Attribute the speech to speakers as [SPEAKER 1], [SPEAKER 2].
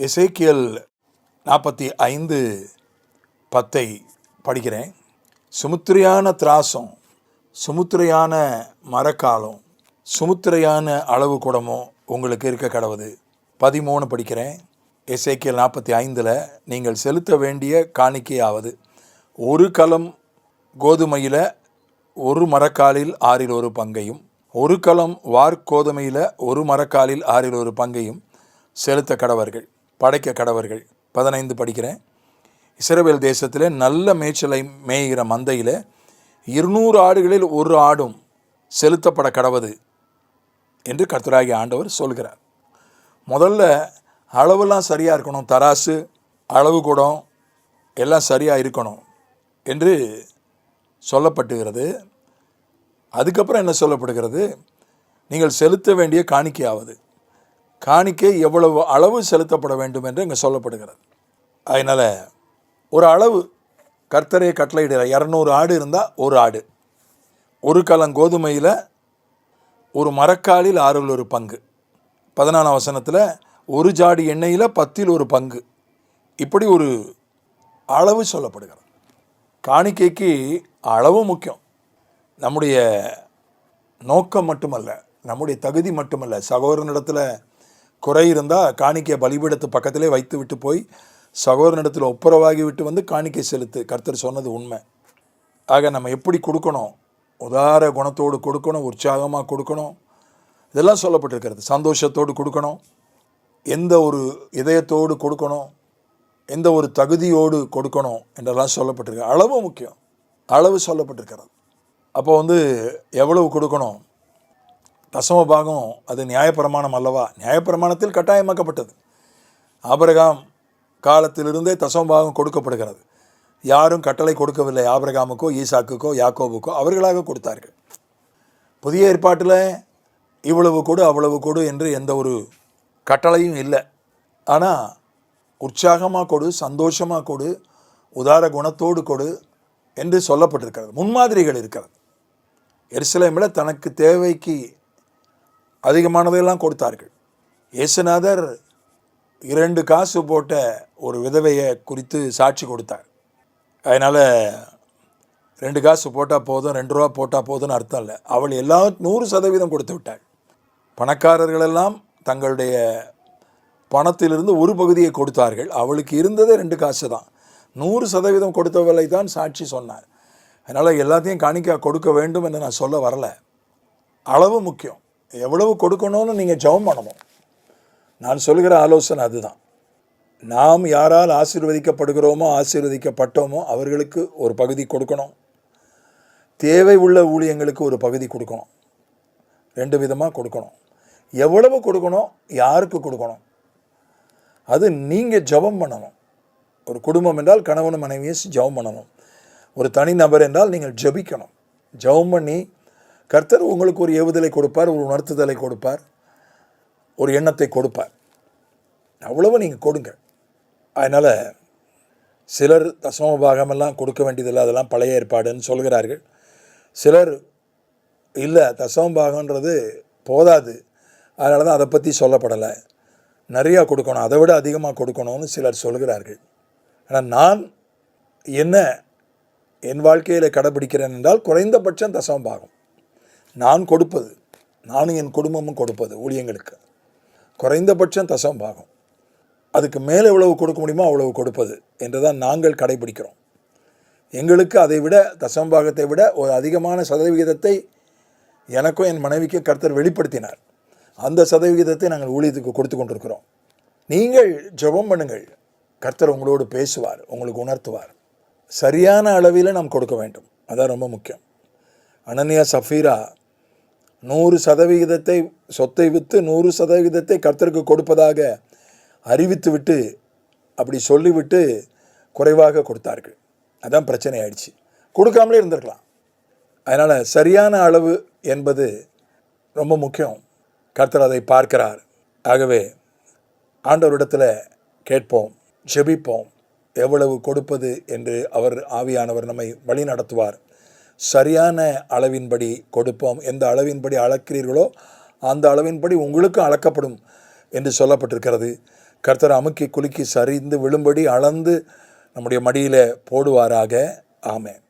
[SPEAKER 1] எசேக்கியேல் 45:10 படிக்கிறேன். சுமுத்திரையான திராசம், சுமுத்திரையான மரக்காலம், சுமுத்திரையான அளவு குடமோ உங்களுக்கு இருக்க கடவுது. 13 படிக்கிறேன். எசேக்கியேல் 45 நீங்கள் செலுத்த வேண்டிய காணிக்கையாவது, ஒரு கலம் கோதுமையில் ஒரு மரக்காலில் 1/6 பங்கையும், ஒரு கலம் வார்கோதுமையில் ஒரு மரக்காலில் 1/6 பங்கையும் செலுத்த கடவர்கள், படைக்க கடவர்கள். 15 படிக்கிறேன். இஸ்ரவேல் தேசத்தில் நல்ல மேய்ச்சலை மேய்கிற மந்தையில் 200 ஆடுகளில் ஒரு ஆடும் செலுத்தப்பட கடவது என்று கர்த்தராகிய ஆண்டவர் சொல்கிறார். முதல்ல அளவெல்லாம் சரியாக இருக்கணும், தராசு அளவு கூடம் எல்லாம் சரியாக இருக்கணும் என்று சொல்லப்பட்டுகிறது. அதுக்கப்புறம் என்ன சொல்லப்படுகிறது? நீங்கள் செலுத்த வேண்டிய காணிக்கையாவது, காணிக்கை எவ்வளவு அளவு செலுத்தப்பட வேண்டும் என்று இங்கே சொல்லப்படுகிறது. அதனால் ஒரு அளவு கர்த்தரே கட்டளையிடுற 200 ஆடு இருந்தால் ஒரு ஆடு, ஒரு கலம் கோதுமையில் ஒரு மரக்காலில் 1/6 பங்கு, 14 வசனத்தில் ஒரு ஜாடி எண்ணெயில் 10 பங்கு, இப்படி ஒரு அளவு சொல்லப்படுகிறது. காணிக்கைக்கு அளவு முக்கியம். நம்முடைய நோக்கம் மட்டுமல்ல, நம்முடைய தகுதி மட்டுமல்ல. சகோதரனிடத்தில் குறை இருந்தால் காணிக்கை பலிபீடத்து பக்கத்திலே வைத்து விட்டு போய் சகோதரனிடத்தில் ஒப்புரவாகி விட்டு வந்து காணிக்கை செலுத்து. கர்த்தர் சொன்னது உண்மை. ஆக நம்ம எப்படி கொடுக்கணும்? உதார குணத்தோடு கொடுக்கணும், உற்சாகமாக கொடுக்கணும், இதெல்லாம் சொல்லப்பட்டிருக்கிறது. சந்தோஷத்தோடு கொடுக்கணும், எந்த ஒரு இதயத்தோடு கொடுக்கணும், எந்த ஒரு தகுதியோடு கொடுக்கணும் என்றெல்லாம் சொல்லப்பட்டிருக்கு. அளவு முக்கியம், அளவு சொல்லப்பட்டிருக்கிறது. அப்போ எவ்வளவு கொடுக்கணும்? தசம பாகம் அது நியாயப்பிரமாணம் அல்லவா? நியாயப்பிரமாணத்தில் கட்டாயமாக்கப்பட்டது. ஆபிரகாம் காலத்திலிருந்தே தசம பாகம் கொடுக்கப்படுகிறது. யாரும் கட்டளை கொடுக்கவில்லை. ஆபிரகாமுக்கோ ஈசாக்குக்கோ யாக்கோபுக்கோ அவர்களாக கொடுத்தார்கள். புதிய ஏற்பாட்டில் இவ்வளவு கொடு அவ்வளவு கொடு என்று எந்த ஒரு கட்டளையும் இல்லை. ஆனால் உற்சாகமாக கொடு, சந்தோஷமாக கொடு, உதார குணத்தோடு கொடு என்று சொல்லப்பட்டிருக்கிறது. முன்மாதிரிகள் இருக்கிறது. எருசலேமில் தனக்கு தேவைக்கு அதிகமானதையெல்லாம் கொடுத்தார்கள். இயேசுநாதர் 2 காசு போட்ட ஒரு விதவையை குறித்து சாட்சி கொடுத்தார். அதனால் 2 காசு போட்டால் போதும், 2 ரூபா போட்டால் போதும்னு அர்த்தம் இல்லை. அவள் எல்லாம் 100% கொடுத்து விட்டாள். பணக்காரர்களெல்லாம் தங்களுடைய பணத்திலிருந்து ஒரு பகுதியை கொடுத்தார்கள். அவளுக்கு இருந்ததே 2 காசு தான். 100% கொடுத்தவளை தான் சாட்சி சொன்னார். அதனால் எல்லாத்தையும் காணிக்கை கொடுக்க வேண்டும் என்று நான் சொல்ல வரலை. அளவு முக்கியம். எவ்வளவு கொடுக்கணும்னு நீங்கள் ஜெபம் பண்ணணும். நான் சொல்கிற ஆலோசனை அதுதான். நாம் யாரால் ஆசீர்வதிக்கப்படுகிறோமோ ஆசீர்வதிக்கப்பட்டோமோ அவர்களுக்கு ஒரு பகுதி கொடுக்கணும். தேவை உள்ள ஊழியங்களுக்கு ஒரு பகுதி கொடுக்கணும். 2 விதமாக கொடுக்கணும். எவ்வளவு கொடுக்கணும், யாருக்கு கொடுக்கணும், அது நீங்கள் ஜெபம் பண்ணணும். ஒரு குடும்பம் என்றால் கணவனும் மனைவியும் ஜெபம் பண்ணணும். ஒரு தனி நபர் என்றால் நீங்கள் ஜெபிக்கணும். ஜெபம் பண்ணி கர்த்தர் உங்களுக்கு ஒரு ஏவுதலை கொடுப்பார், ஒரு உணர்த்துதலை கொடுப்பார், ஒரு எண்ணத்தை கொடுப்பார். அவ்வளவு நீங்கள் கொடுங்க. அதனால் சிலர் தசம பாகமெல்லாம் கொடுக்க வேண்டியதில்லை, அதெல்லாம் பழைய ஏற்பாடுன்னு சொல்கிறார்கள். சிலர் இல்லை, தசம பாகன்றது போதாது, அதனால தான் அதை பற்றி சொல்லப்படலை, நிறையா கொடுக்கணும், அதை விட அதிகமாக கொடுக்கணும்னு சிலர் சொல்கிறார்கள். ஆனால் நான் என்ன என் வாழ்க்கையில் கடைபிடிக்கிறேன் என்றால் குறைந்தபட்சம் தசம பாகம் நான் கொடுப்பது, நானும் என் குடும்பமும் கொடுப்பது ஊழியங்களுக்கு குறைந்தபட்சம் தசம பாகம். அதுக்கு மேலே எவ்வளவு கொடுக்க முடியுமோ அவ்வளவு கொடுப்பது என்று தான் நாங்கள் கடைபிடிக்கிறோம். எங்களுக்கு அதை விட தசம பாகத்தை விட ஒரு அதிகமான சதவிகிதத்தை எனக்கும் என் மனைவிக்கு கர்த்தர் வெளிப்படுத்தினார். அந்த சதவிகிதத்தை நாங்கள் ஊழியத்துக்கு கொடுத்து கொண்டிருக்கிறோம். நீங்கள் ஜெபம் பண்ணுங்கள், கர்த்தர் உங்களோடு பேசுவார், உங்களுக்கு உணர்த்துவார். சரியான அளவில் நாம் கொடுக்க வேண்டும், அதான் ரொம்ப முக்கியம். அனனியா சஃபீரா 100% சொத்தை விற்று 100% கர்த்தருக்கு கொடுப்பதாக அறிவித்து விட்டு, அப்படி சொல்லிவிட்டு குறைவாக கொடுத்தார்கள். அதான் பிரச்சனை ஆயிடுச்சு. கொடுக்காமலே இருந்திருக்கலாம். அதனால் சரியான அளவு என்பது ரொம்ப முக்கியம். கர்த்தர் அதை பார்க்கிறார். ஆகவே ஆண்டவரிடத்தில் கேட்போம், ஜெபிப்போம், எவ்வளவு கொடுப்பது என்று அவர் ஆவியானவர் நம்மை வழி நடத்துவார். சரியான அளவின்படி கொடுப்போம். எந்த அளவின்படி அளக்கிறீர்களோ அந்த அளவின்படி உங்களுக்கும் அளக்கப்படும் என்று சொல்லப்பட்டிருக்கிறது. கர்த்தர் அமுக்கி குலுக்கி சரிந்து விழும்படி அளந்து நம்முடைய மடியில் போடுவாராக. ஆமென்.